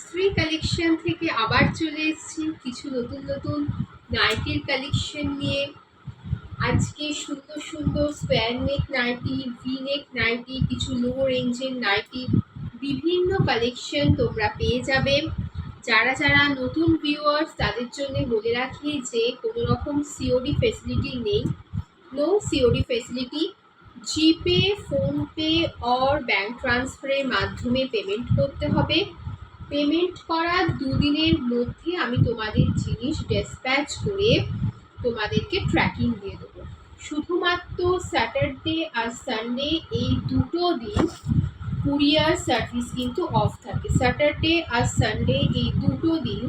স্ত্রী কালেকশন থেকে আবার চলে এসেছি কিছু নতুন নতুন নাইটির কালেকশন নিয়ে। আজকে সুন্দর সুন্দর স্কোয়ার নেক নাইটি, ভি নেক নাইটি, কিছু লো রেঞ্জের নাইটি, বিভিন্ন কালেকশন তোমরা পেয়ে যাবে। যারা যারা নতুন ভিউয়ার্স তাদের জন্য বলে রাখি যে কোনো রকম সিওডি ফেসিলিটি নেই, no COD facility. GPay, PhonePe or bank ট্রান্সফারের মাধ্যমে পেমেন্ট করতে হবে। পেমেন্ট করার দুদিনের মধ্যে আমি তোমাদের জিনিস ডেসপ্যাচ করে তোমাদেরকে ট্র্যাকিং দিয়ে দেবো। শুধুমাত্র স্যাটারডে আর সানডে এই দুটো দিন কুরিয়ার সার্ভিস কিন্তু অফ থাকে। স্যাটারডে আর সানডে এই দুটো দিন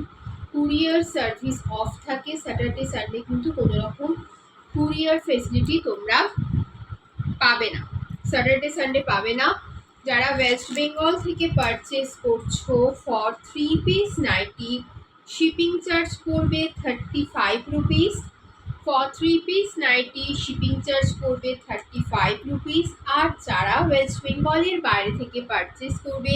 কুরিয়ার সার্ভিস অফ থাকে। স্যাটারডে সানডে কিন্তু কোনো রকম কুরিয়ার ফেসিলিটি তোমরা পাবে না, স্যাটারডে সানডে পাবে না। যারা ওয়েস্ট বেঙ্গল থেকে পারচেস করছো, for 3 piece nighty shipping charge পড়বে 35 rupees. For 3 piece nighty shipping charge পড়বে 35 রুপিস। আর যারা ওয়েস্ট বেঙ্গলের বাইরে থেকে পারচেস করবে,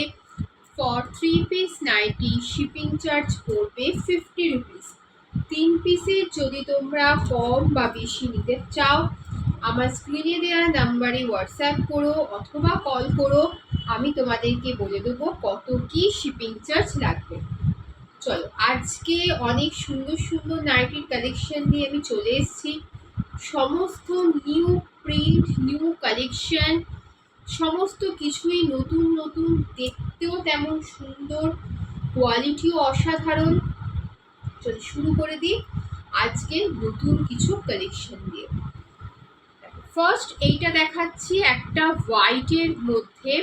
for 3 piece nighty shipping charge পড়বে 50 রুপিস। 3 পিসের যদি তোমরা কম বা বেশি নিতে চাও, আমার স্ক্রিনে দেওয়া নাম্বারে হোয়াটসঅ্যাপ করো অথবা কল করো, আমি তোমাদেরকে বলে দেবো কত কি শিপিং চার্জ লাগবে। চলো, আজকে অনেক সুন্দর সুন্দর নাইটির কালেকশন নিয়ে আমি চলে এসেছি। সমস্ত নিউ প্রিন্ট, নিউ কালেকশন, সমস্ত কিছুই নতুন নতুন, দেখতেও তেমন সুন্দর, কোয়ালিটিও অসাধারণ। চলো শুরু করে দিই আজকে নতুন কিছু কালেকশন দিয়ে। ফার্স্ট এইটা দেখাচ্ছি একটা হোয়াইটের মধ্যে,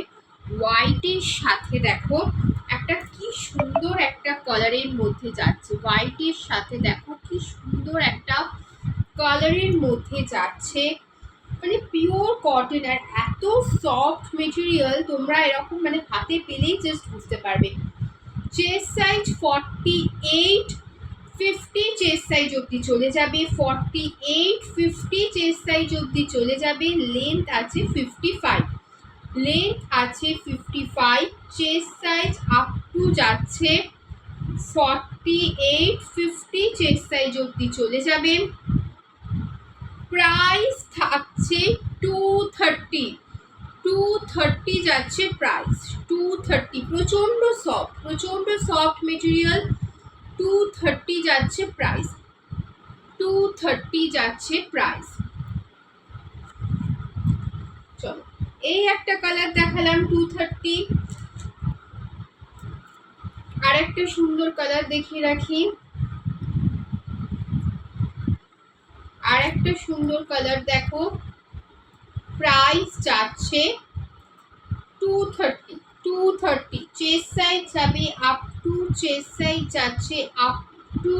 হোয়াইটের সাথে দেখো একটা কি সুন্দর একটা কালারের মধ্যে যাচ্ছে। হোয়াইটের সাথে দেখো কি সুন্দর একটা কালারের মধ্যে যাচ্ছে, মানে পিওর কটন। আর এত সফট মেটেরিয়াল, তোমরা এরকম মানে হাতে পেলেই জাস্ট বুঝতে পারবে। চেস্ট সাইজ 48, 50 চেস্ট সাইজ অবধি চলে যাবে। 48, 50 চেস্ট সাইজ অবধি চলে যাবে। লেন্থ আছে 55, লেন্থ আছে 55। চেস্ট সাইজ আপ টু যাচ্ছে 48, 50 চেস্ট সাইজ অবধি চলে যাবে। প্রাইস থাকছে 230, 230 যাচ্ছে প্রাইস, 230। প্রচন্ড সফট মেটেরিয়াল। 230 যাচ্ছে প্রাইস, 230 যাচ্ছে প্রাইস। চলো, এই একটা কালার দেখালাম 230। আর একটা সুন্দর কালার দেখিয়ে রাখি, আর একটা সুন্দর কালার দেখো। প্রাইস যাচ্ছে 230, 230। চেস্ট সাইজ যাবে আপ টু, চেস্ট সাইজ যাচ্ছে up to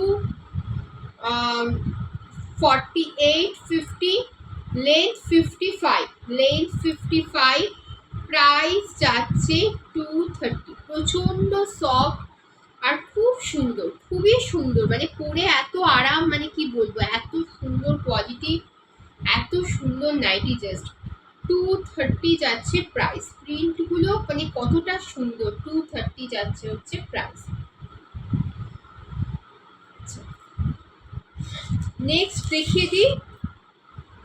48, 50, length 55, length 55। Price যাচ্ছে 230। প্রচন্ড সফট আর খুব সুন্দর, খুবই সুন্দর, মানে পরে এত আরাম, মানে কি বলবো, এত সুন্দর কোয়ালিটি, এত সুন্দর নাইটি। জাস্ট 230 যাচ্ছে প্রাইস। প্রিন্টগুলো মানে কতটা সুন্দর, 230 যাচ্ছে হচ্ছে প্রাইস। নেক্সট দেখিয়ে দিই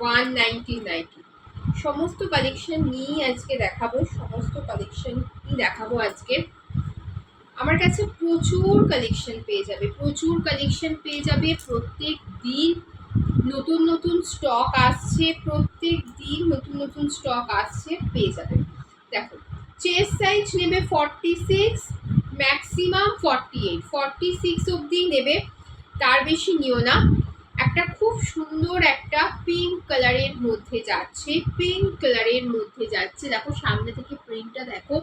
190 সমস্ত কালেকশন নিয়েই আজকে দেখাবো, সমস্ত কালেকশন দেখাবো আজকে। আমার কাছে প্রচুর কালেকশন পেয়ে যাবে, প্রচুর কালেকশন পেয়ে যাবে। প্রত্যেক দিন নতুন নতুন স্টক আসছে, প্রত্যেক দিন নতুন নতুন স্টক আসছে, পেয়ে যাবে। দেখো, চেস্ট সাইজ নেবে 46, ম্যাক্সিমাম 48, 46 অবধি নেবে, তার বেশি নিও না। একটা খুব সুন্দর একটা পিঙ্ক কালারের মধ্যে যাচ্ছে, পিঙ্ক কালারের মধ্যে যাচ্ছে। দেখো সামনে থেকে প্রিন্টটা দেখো,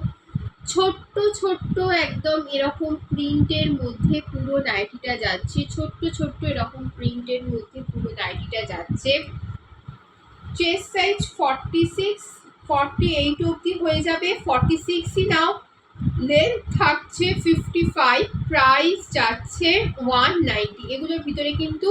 ছোট্ট ছোট্ট একদম এরকম প্রিন্টের মধ্যে পুরো নাইটিটা যাচ্ছে, ছোট্ট ছোট্ট এরকম প্রিন্টের মধ্যে পুরো নাইটিটা যাচ্ছে। চেস্ট সাইজ 46, 48 অবধি হয়ে যাবে, 46ই নাও। লেন্থ থাকছে 55, প্রাইস যাচ্ছে 190। এগুলোর ভিতরে কিন্তু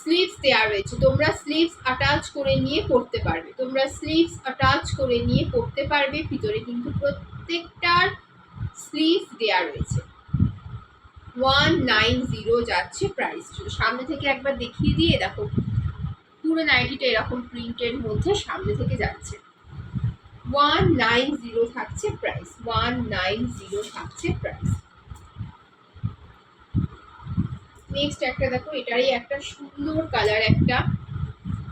স্লিভস দেওয়া রয়েছে, তোমরা স্লিভস অ্যাটাচ করে নিয়ে পড়তে পারবে, তোমরা স্লিভস অ্যাটাচ করে নিয়ে পড়তে পারবে। ভিতরে কিন্তু প্রত্যেকটার স্লিভ দেওয়া রয়েছে। 190 যাচ্ছে প্রাইস। সামনে থেকে একবার দেখিয়ে দিয়ে দেখো, পুরো নাইটিটা এরকম প্রিন্টের মধ্যে সামনে থেকে যাচ্ছে। 190 থাকছে প্রাইস, 190 থাকছে প্রাইস। নেক্সট একটা দেখো, এটারই একটা সুন্দর কালার, একটা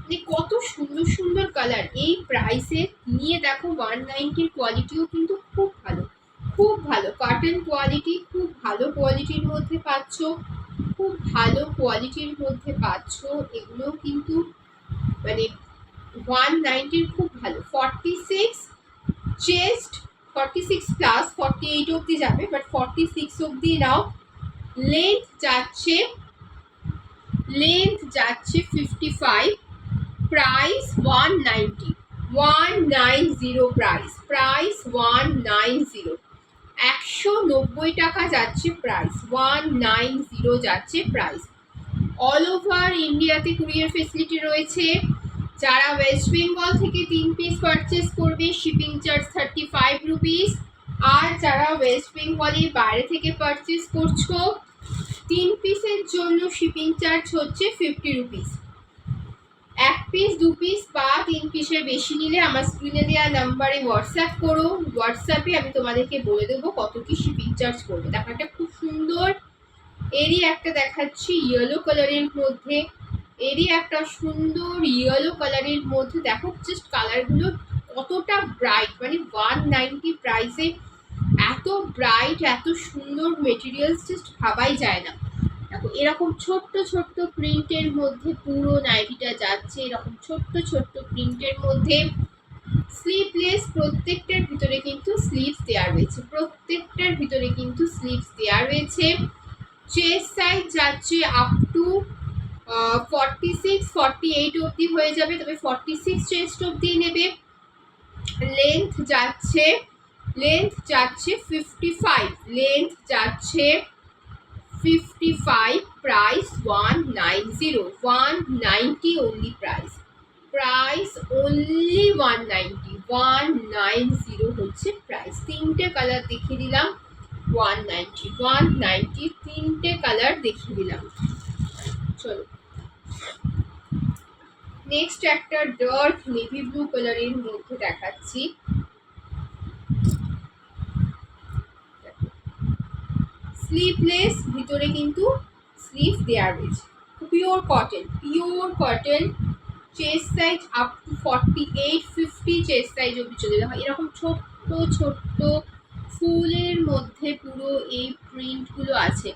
মানে কত সুন্দর সুন্দর কালার এই প্রাইসে নিয়ে দেখো। 190 কোয়ালিটিও কিন্তু খুব ভালো, খুব ভালো কটন কোয়ালিটি, খুব ভালো কোয়ালিটির মধ্যে পাচ্ছ, খুব ভালো কোয়ালিটির মধ্যে পাচ্ছ। এগুলো কিন্তু মানে 190 খুব ভালো। 46 চেস্ট, 46 প্লাস 48 অবধি যাবে, বাট 46 অবধি নাও। লেন্থ যাচ্ছে 55, প্রাইস 190, 190 প্রাইস 190, 190 টাকা যাচ্ছে প্রাইস, 190 যাচ্ছে প্রাইস। অল ওভার ইন্ডিয়াতে কুরিয়ার ফেসিলিটি রয়েছে। যারা ওয়েস্ট বেঙ্গল থেকে 3 পিস পারচেস করবে শিপিং চার্জ 35 রুপিস, আর যারা ওয়েস্ট বেঙ্গলের বাইরে থেকে পারচেস করছো 3 পিসের জন্য শিপিং চার্জ হচ্ছে 50 রুপিস। 1 পিস 2 পিস বা 3 পিসের বেশি নিলে আমার স্ক্রিনে দেওয়া নাম্বারে হোয়াটসঅ্যাপ করো, হোয়াটসঅ্যাপে আমি তোমাদেরকে বলে দেবো কত কি শিপিং চার্জ করবে। দেখো একটা খুব সুন্দর, এরই একটা দেখাচ্ছি ইয়েলো কালারের মধ্যে, এরই একটা সুন্দর ইয়েলো কালারের মধ্যে। দেখো জাস্ট কালারগুলো কতটা ব্রাইট, মানে 190 প্রাইসে এত ব্রাইট, এত সুন্দর মেটেরিয়ালস জাস্ট ভাবাই যায় না। দেখো এরকম ছোট্ট ছোট্ট প্রিন্টের মধ্যে পুরো নাইটিটা যাচ্ছে, এরকম ছোট্ট ছোট্ট প্রিন্টের মধ্যে। স্লিভলেস, প্রত্যেকটার ভিতরে কিন্তু স্লিভস দেওয়া রয়েছে, প্রত্যেকটার ভিতরে কিন্তু স্লিভস দেওয়া রয়েছে। চেস্ট সাইজ যাচ্ছে আপ টু 46, 48 অবধি হয়ে যাবে, তবে 46 চেস্ট অবধি নেবে। লেন্থ যাচ্ছে 55, লেন্থ যাচ্ছে 55, price 190, 190 only price, price only 190, 190 হচ্ছে প্রাইস। 3টে কালার দেখিয়ে দিলাম, 190, 190 3টে কালার দেখিয়ে দিলাম। চলো নেক্সট একটা ডার্ক নেভি ব্লু কালারের মধ্যে দেখাচ্ছি। স্লিভলেস, ভিতরে কিন্তু স্লিভ দেওয়া রয়েছে, pure cotton. Chest size up to 48, 50 chest size অবধি চলে যাওয়া। এরকম ছোট্ট ছোট্ট ফুলের মধ্যে পুরো এই প্রিন্টগুলো আছে।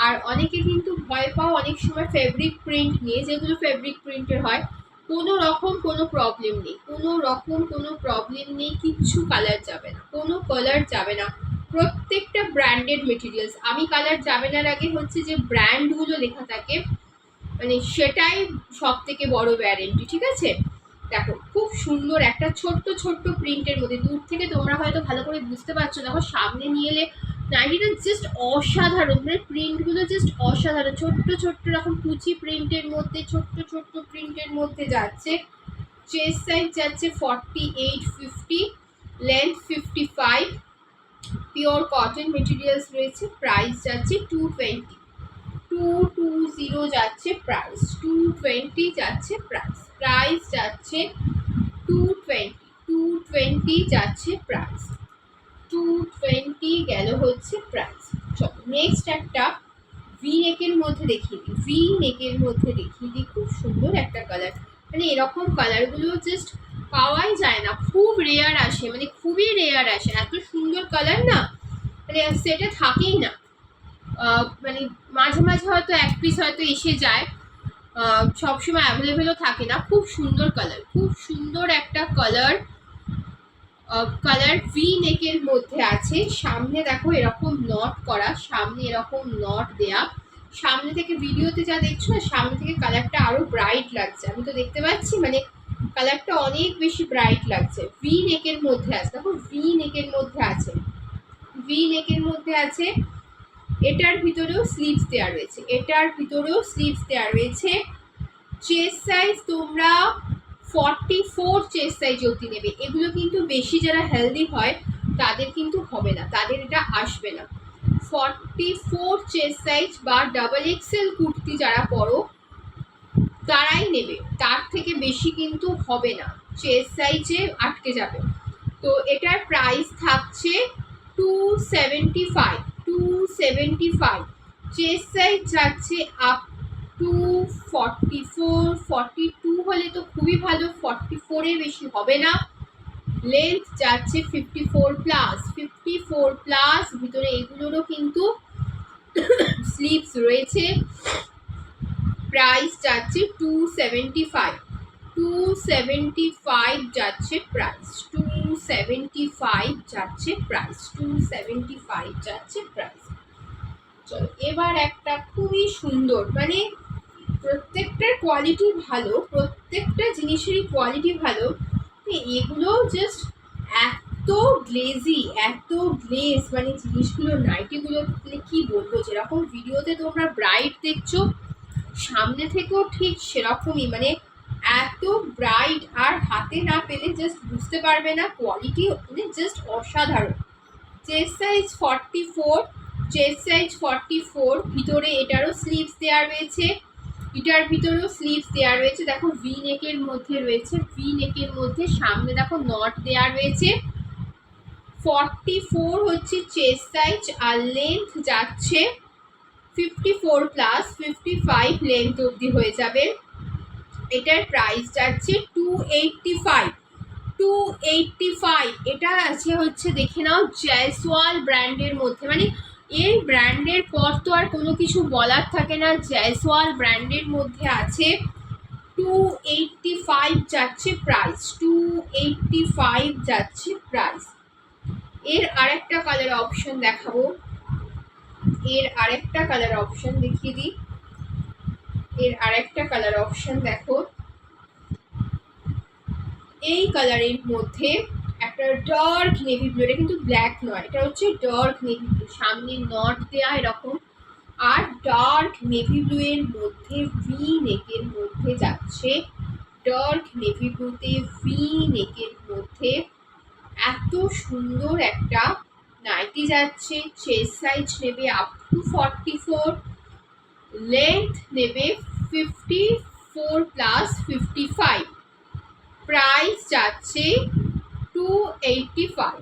আর অনেকে কিন্তু ভয় পাও অনেক সময় ফেব্রিক প্রিন্ট নিয়ে, যেগুলো ফেব্রিক প্রিন্টের হয়, কোনো রকম কোনো প্রবলেম নেই, কোনো রকম কোনো প্রবলেম নেই, কিচ্ছু কালার যাবে না, কোনো কালার যাবে না, প্রত্যেকটা ব্র্যান্ডেড মেটেরিয়ালস। আমি কালার যাবে না আগে হচ্ছে যে ব্র্যান্ডগুলো লেখা থাকে, মানে সেটাই সব থেকে বড় গ্যারেন্টি, ঠিক আছে। দেখো খুব সুন্দর একটা ছোট্ট ছোট্ট প্রিন্টের মধ্যে, দূর থেকে তোমরা হয়তো ভালো করে বুঝতে পারছো, দেখো সামনে নিয়ে এলে নাইটিটা জাস্ট অসাধারণ, মানে প্রিন্টগুলো জাস্ট অসাধারণ। ছোট্ট ছোট্ট রকম কুচি প্রিন্টের মধ্যে, ছোট্ট ছোট্ট প্রিন্টের মধ্যে যাচ্ছে। চেস্ট সাইজ যাচ্ছে 48, 50, লেন্থ 55, পিওর কটন মেটেরিয়ালস রয়েছে। প্রাইস যাচ্ছে 220, 220 যাচ্ছে প্রাইস, 220 যাচ্ছে প্রাইস, প্রাইস যাচ্ছে 220, 220 যাচ্ছে প্রাইস, 220 গেল হচ্ছে প্রাইস। চলো নেক্সট একটা ভি নেকের মধ্যে দেখিয়ে দিই, ভি নেকের মধ্যে দেখিয়ে দিই। খুব সুন্দর একটা কালার, মানে এরকম কালারগুলো জাস্ট পাওয়াই যায় না, খুব রেয়ার আসে, মানে খুবই রেয়ার আসে। এত সুন্দর কালার না, মানে সেটা থাকেই না, মানে মাঝে মাঝে হয়তো 1 পিস হয়তো এসে যায়, সবসময় অ্যাভেলেবেলও থাকে না। খুব সুন্দর কালার, খুব সুন্দর একটা কালার, কালার ভি নেকের মধ্যে আছে। সামনে দেখো এরকম নট করা, সামনে এরকম নট দেয়া, সামনে থেকে ভিডিওতে যা দেখছো না, সামনে থেকে কালারটা আরো ব্রাইট লাগছে, আমি তো দেখতে পাচ্ছি, মানে কালারটা অনেক বেশি ব্রাইট লাগছে। ভি নেকের মধ্যে আছে, দেখো ভি নেকের মধ্যে আছে, ভি নেকের মধ্যে আছে। এটার ভিতরেও স্লিভস দেওয়া রয়েছে, এটার ভিতরেও স্লিভস দেওয়া রয়েছে। চেস্ট সাইজ তোমরা 44 চেস্ট সাইজ অবধি নেবে। এগুলো কিন্তু বেশি যারা হেলদি হয় তাদের কিন্তু হবে না, তাদের এটা আসবে না। 44 চেস্ট সাইজ বা ডাবল এক্সেল কুর্তি যারা পরো তারাই নেবে, তার থেকে বেশি কিন্তু হবে না, চেস্ট সাইজে আটকে যাবে। তো এটার প্রাইস থাকছে 275 চেস্ট সাইজ যাচ্ছে আপ টু 42 হলে তো খুবই ভালো, 44-এর বেশি হবে না। লেন্থ যাচ্ছে 54 প্লাস, ভিতরে এগুলোরও কিন্তু স্লিভস রয়েছে। প্রাইস যাচ্ছে 275 যাচ্ছে প্রাইস, 275 যাচ্ছে প্রাইস। চলো এবার একটা খুবই সুন্দর, মানে প্রত্যেকটার কোয়ালিটি ভালো, প্রত্যেকটা জিনিসেরই কোয়ালিটি ভালো। এগুলো জাস্ট এত গ্লেজ, মানে জিনিসগুলো নাইটিগুলো কি বলবো, যেরকম ভিডিওতে তোমরা ব্রাইট দেখছো সামনে থেকেও ঠিক সেরকমই, মানে এত ব্রাইট, আর হাতে না পেলে জাস্ট বুঝতে পারবে না, কোয়ালিটি মানে জাস্ট অসাধারণ। চেস্ট সাইজ 44, ভিতরে এটারও স্লিভস দেওয়া রয়েছে, এটার ভিতরেও স্লিভস দেওয়া রয়েছে। দেখো ভি নেকের মধ্যে রয়েছে, ভি নেকের মধ্যে সামনে দেখো নট দেওয়া রয়েছে। 44 হচ্ছে চেস্ট সাইজ, আর লেন্থ যাচ্ছে 54 প্লাস, 55 লেন্থ অবধি হয়ে যাবে। এটার প্রাইস যাচ্ছে 285। এটা আছে হচ্ছে দেখে নাও জয়সওয়াল ব্র্যান্ডের মধ্যে, মানে এই ব্র্যান্ডের পর তো আর কোনো কিছু বলার থাকে না, জয়সওয়াল ব্র্যান্ডের মধ্যে আছে। 285 যাচ্ছে প্রাইস, 285 যাচ্ছে প্রাইস। এর আরেকটা কালার অপশন দেখাবো, দেখিয়ে দিই। এর আরেকটা কালার অপশন দেখো, এই কালারের মধ্যে একটা ডার্ক নেভি ব্লু, এটা কিন্তু ব্ল্যাক নয়, এটা হচ্ছে ডার্ক নেভি ব্লু, সামনে নট দেয়া এরকম, আর ডার্ক নেভি ব্লু এর মধ্যে ভি নেকের মধ্যে যাচ্ছে, ডার্ক নেভি ব্লুতে ভি নেকের মধ্যে এত সুন্দর একটা নাইটি যাচ্ছে। চেস্ট সাইজ নেবে আপ টু 44, লেন্থ নেবে 54 প্লাস 55, প্রাইস যাচ্ছে 285।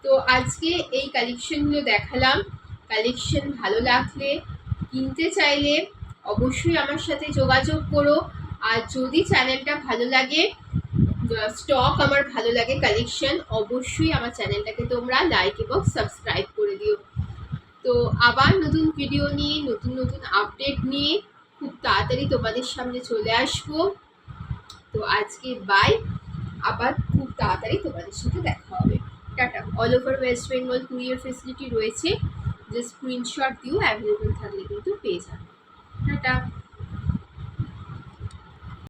তো আজকে এই কালেকশনগুলো দেখালাম। কালেকশন ভালো লাগলে, কিনতে চাইলে অবশ্যই আমার সাথে যোগাযোগ করো। আর যদি চ্যানেলটা ভালো লাগে, স্টক আমার ভালো লাগে, কালেকশন, অবশ্যই আমার চ্যানেলটাকে তোমরা লাইক এবং সাবস্ক্রাইব করে দিও। তো আবার নতুন ভিডিও নিয়ে, নতুন আপডেট নিয়ে খুব তাড়াতাড়ি তোমাদের সামনে চলে আসবো। তো আজকে বাই, আবার খুব তাড়াতাড়ি তোমাদের সাথে দেখা হবে। Tata. All over West Bengal courier facility রয়েছে, জাস্ট স্ক্রিনশট দিও, অ্যাভেলেবল থাকলে কিন্তু পেয়ে যাবে। টাটা।